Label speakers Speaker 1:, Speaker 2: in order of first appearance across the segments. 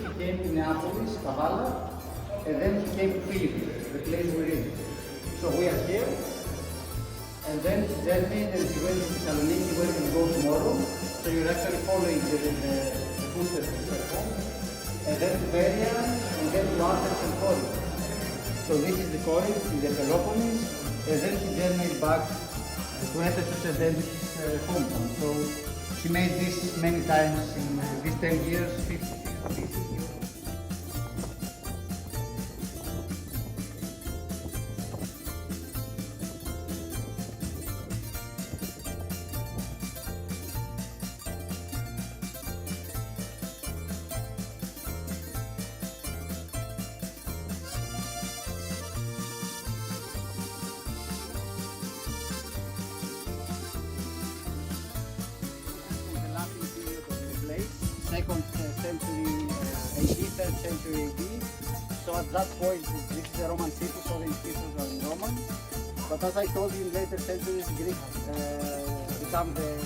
Speaker 1: he came to Neapolis, Kavala, and then he came to Philippi, the place we're in. So we are here, and then he journeyed and he went to Thessaloniki, where he will go tomorrow. So you're actually following the footsteps of the home. And then to Beria, and then to Athens and Corinth. So this is the Corinth in the Peloponnese, and then he journeyed back to Ephesus and then his hometown. So he made this many times in these 10 years, 50 years. Second century AD, third century AD. So at that point, this is a Roman city, so the inscriptions are in Roman. But as I told you, in later centuries, Greek become the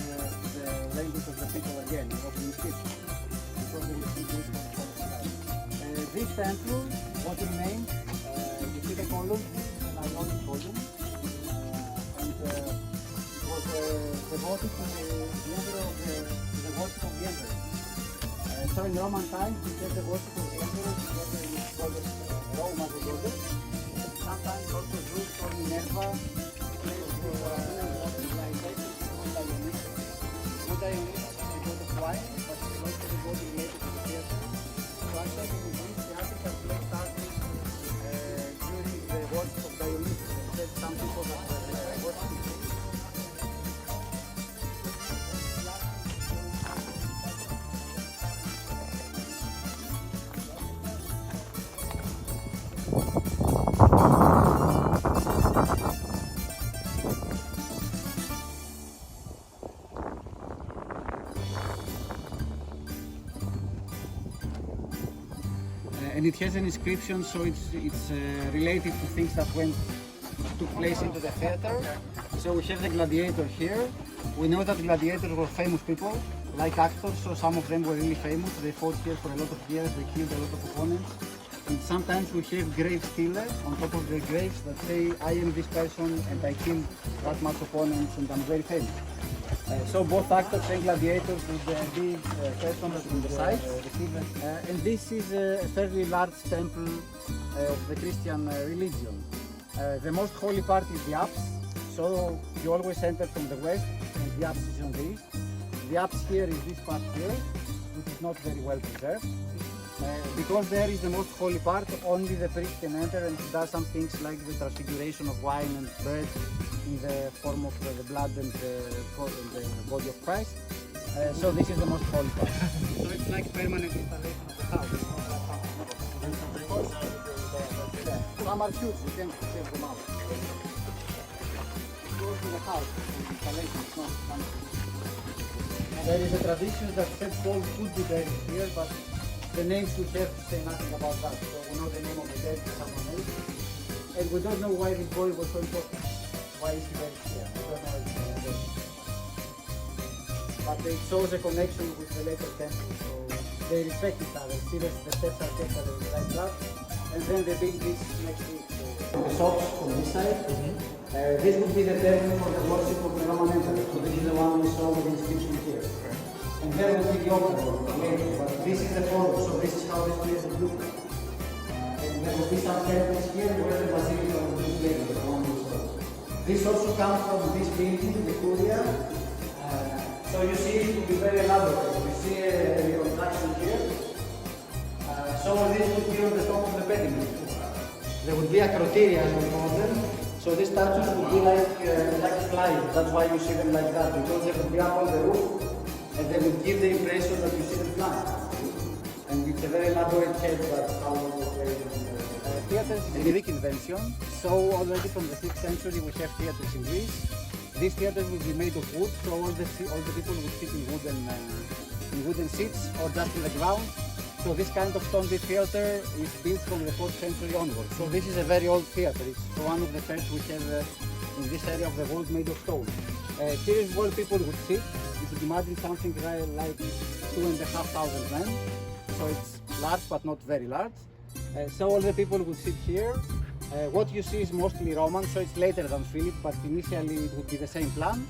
Speaker 1: language of the people again, of the inscriptions. Because they receive Greek from the side. This temple, what remains, you see the column, an Ionic column, and it was devoted to the emperor of the worship of the emperor. So in Roman times, we get the worship of the emperor together with goddess Rome as a goddess. Sometimes also Zeus or Minerva, place for civilization, Dionysus. Not Dionysus is the god of wine, but it's also the god related to the theatre. So actually in Greece, the article play started during the worship of Dionysus. Instead, some people that were worshiping him. And it has an inscription, so it's related to things that took place into the theater. So we have the gladiator here. We know that gladiators were famous people, like actors, so some of them were really famous. They fought here for a lot of years, they killed a lot of opponents. And sometimes we have grave stealers on top of the graves that say, I am this person and I killed that much opponents and I'm very famous. So both actors and gladiators with these persons on the side. And this is a fairly large temple of the Christian religion. The most holy part is the apse, so you always enter from the west and the apse is on the east. The apse here is this part here, which is not very well preserved. Because there is the most holy part, only the priest can enter and he does some things like the transfiguration of wine and bread in the form of the blood and the body of Christ. So this is the most holy part. So it's like permanent installation of the house. Some are huge, you can't take them out. It goes in the house, the installation is not something. There is a tradition that St. Paul could be buried here, but the names we have say nothing about that. So we know the name of the dead is someone else. And we don't know why this boy was so important. Why is he buried here? We don't know if but it shows a connection with the later temple. So they respect each other. See that the steps are kept like that. And then they build this next to it. The shops on this side. This would be the temple for the worship of the Roman emperor. So this is the one we saw with the inscription here. And there will be the altar later, but this is the photo, so this is how this place will look. And there will be some temples here where the basilica will be later, the one we saw. This also comes from this building, the Curia. So you see it will be very elaborate. You see a reconstruction here. So this would be on the top of the pediment. There would be acroteria as we call them. So these statues would be like flying. That's why you see them like that, because they would be up on the roof. And they will give the impression that you see them flying. And it's a very elaborate head, that's how we operate. Theatre is a Greek invention, so already from the 6th century we have theatres in Greece. These theatres will be made of wood, so all the people will sit in wooden seats or just in the ground. So this kind of stone theatre is built from the 4th century onwards. So this is a very old theatre. It's one of the first we have in this area of the world made of stone. Here is where people would sit. You could imagine something like 2,500 men. So it's large but not very large. So all the people would sit here. What you see is mostly Roman, so it's later than Philip, but initially it would be the same plan.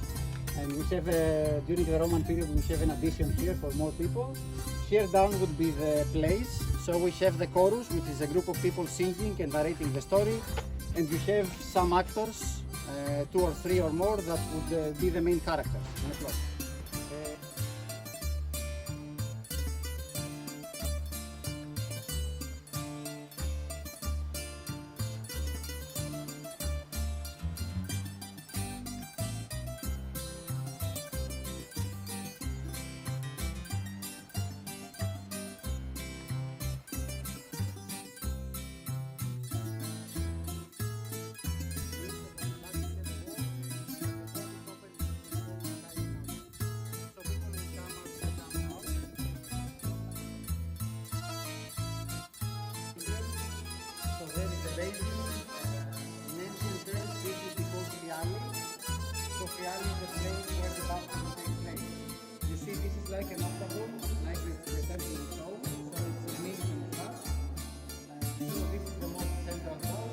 Speaker 1: And we have, during the Roman period, we have an addition here for more people. Here down would be the plays. So we have the chorus, which is a group of people singing and narrating the story. And you have some actors, 2 or 3 or more, that would be the main characters in the plot. There is a basin. In ancient days, this is called Friali. So Friali is the place where the baptism takes place. You see, this is like an octagon, like the temple in Rome. So it's a mix and a plus. So this is the most central hall.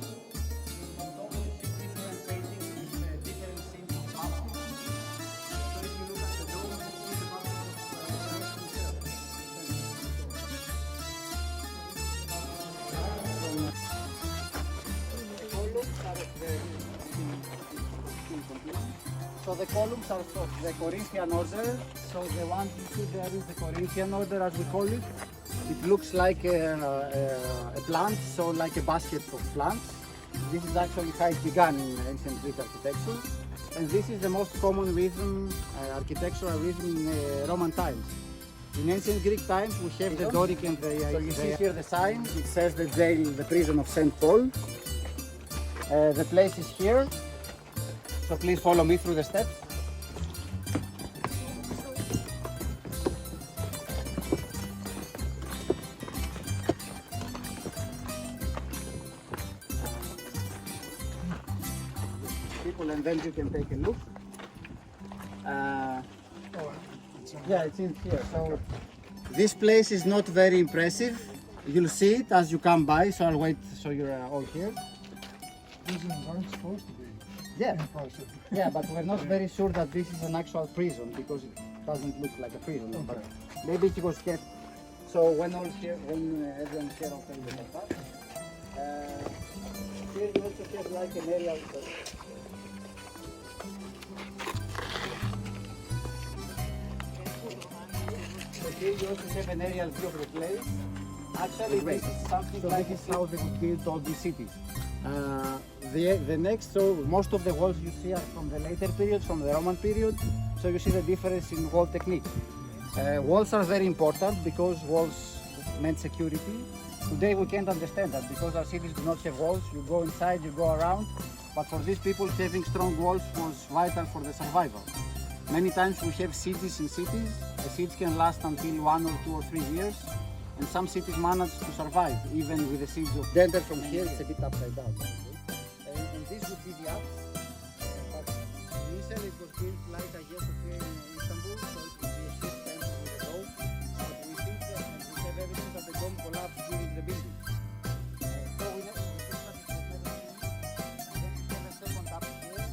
Speaker 1: On top you see different paintings with different scenes of baptism. So if you look at the dome, you see the baptism of Christ himself. So the columns are of the Corinthian order. So the one you see there is the Corinthian order, as we call it. It looks like a plant, so like a basket of plants. This is actually how it began in ancient Greek architecture. And this is the most common rhythm, architectural rhythm in Roman times. In ancient Greek times, we have the Doric and the... So you see here the sign. It says the jail, the prison of St. Paul. The place is here. So please follow me through the steps. People, and then you can take a look. Yeah, it's in here. So this place is not very impressive. You'll see it as you come by. So I'll wait so you're all here.
Speaker 2: Prisons aren't supposed to be
Speaker 1: Yeah.
Speaker 2: impressive.
Speaker 1: Yeah, but we're not very sure that this is an actual prison because it doesn't look like a prison.
Speaker 2: Okay.
Speaker 1: But maybe it was kept. So when all here, when everyone's here, I'll tell you about that. Here you also have like an area. So here you also have an aerial view of the place. Actually, this is something like this is how they would build all these cities. The next, so most of the walls you see are from the later period, from the Roman period. So you see the difference in wall technique. Walls are very important because walls meant security. Today we can't understand that because our cities do not have walls. You go inside, you go around. But for these people, having strong walls was vital for the survival. Many times we have cities in cities. The siege can last until 1 or 2 or 3 years. And some cities manage to survive, even with the siege of Denver. From here, it's a bit upside down. And this would be the Alps. But initially it was built like Hagia Sophia in Istanbul, so it would be a huge temple with a dome. But we think that we have evidence that the dome collapsed during the building. So we have a second up here.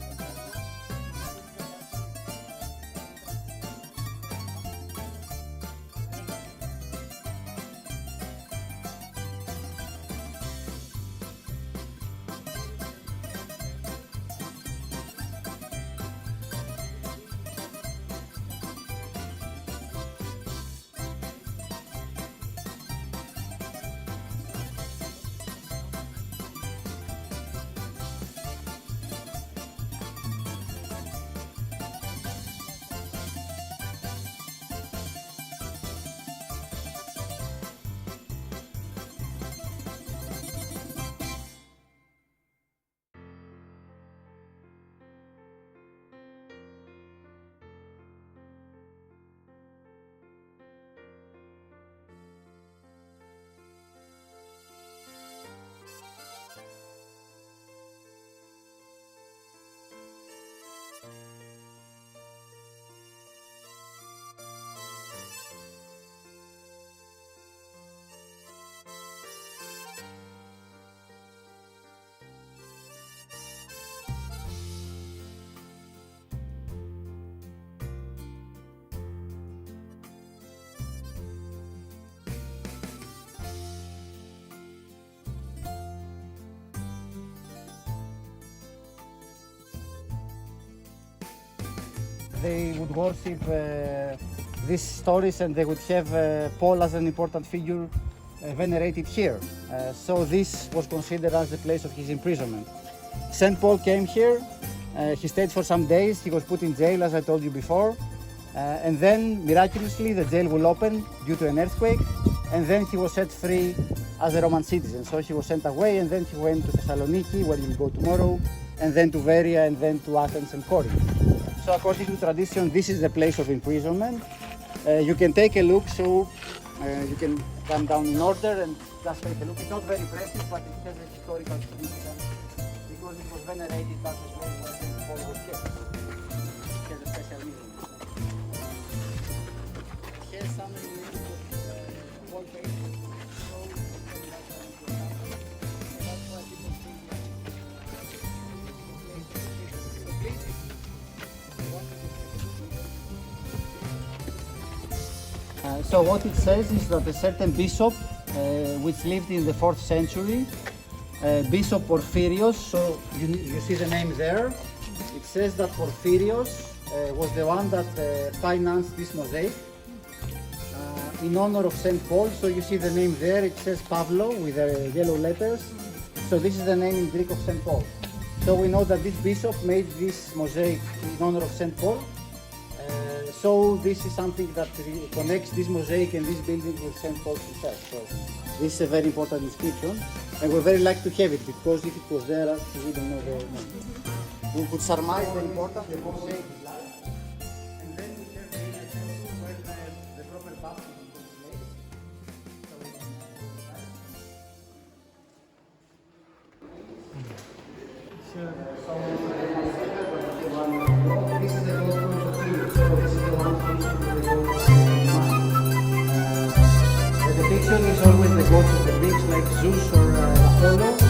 Speaker 1: they would worship these stories, and they would have Paul as an important figure venerated here. So this was considered as the place of his imprisonment. St. Paul came here, he stayed for some days, he was put in jail as I told you before, and then miraculously the jail will open due to an earthquake, and then he was set free as a Roman citizen. So he was sent away, and then he went to Thessaloniki, where he'll go tomorrow, and then to Veria, and then to Athens and Corinth. So according to tradition, this is the place of imprisonment. You can take a look, so you can come down in order and just take a look. It's not very impressive, but it has a historical significance because it was venerated as a place where St. Paul was kept. It has a special meaning. It has some wallpaper. That's why people think so what it says is that a certain bishop which lived in the 4th century, Bishop Porphyrios, so you see the name there, it says that Porphyrios was the one that financed this mosaic in honor of St. Paul. So you see the name there, it says Pavlo with yellow letters, so this is the name in Greek of St. Paul. So we know that this bishop made this mosaic in honor of St. Paul. So this is something that connects this mosaic and this building with St. Paul himself. So this is a very important inscription, and we're very lucky to have it, because if it was there, we wouldn't know the name. We could surmise the importance the mosaic is like, and then we have the inner temple where the proper baptism took place. So we can this is the gospel of the King, so this is the one function of the gospel of the depiction is always the gods of the Greeks, like Zeus or Apollo.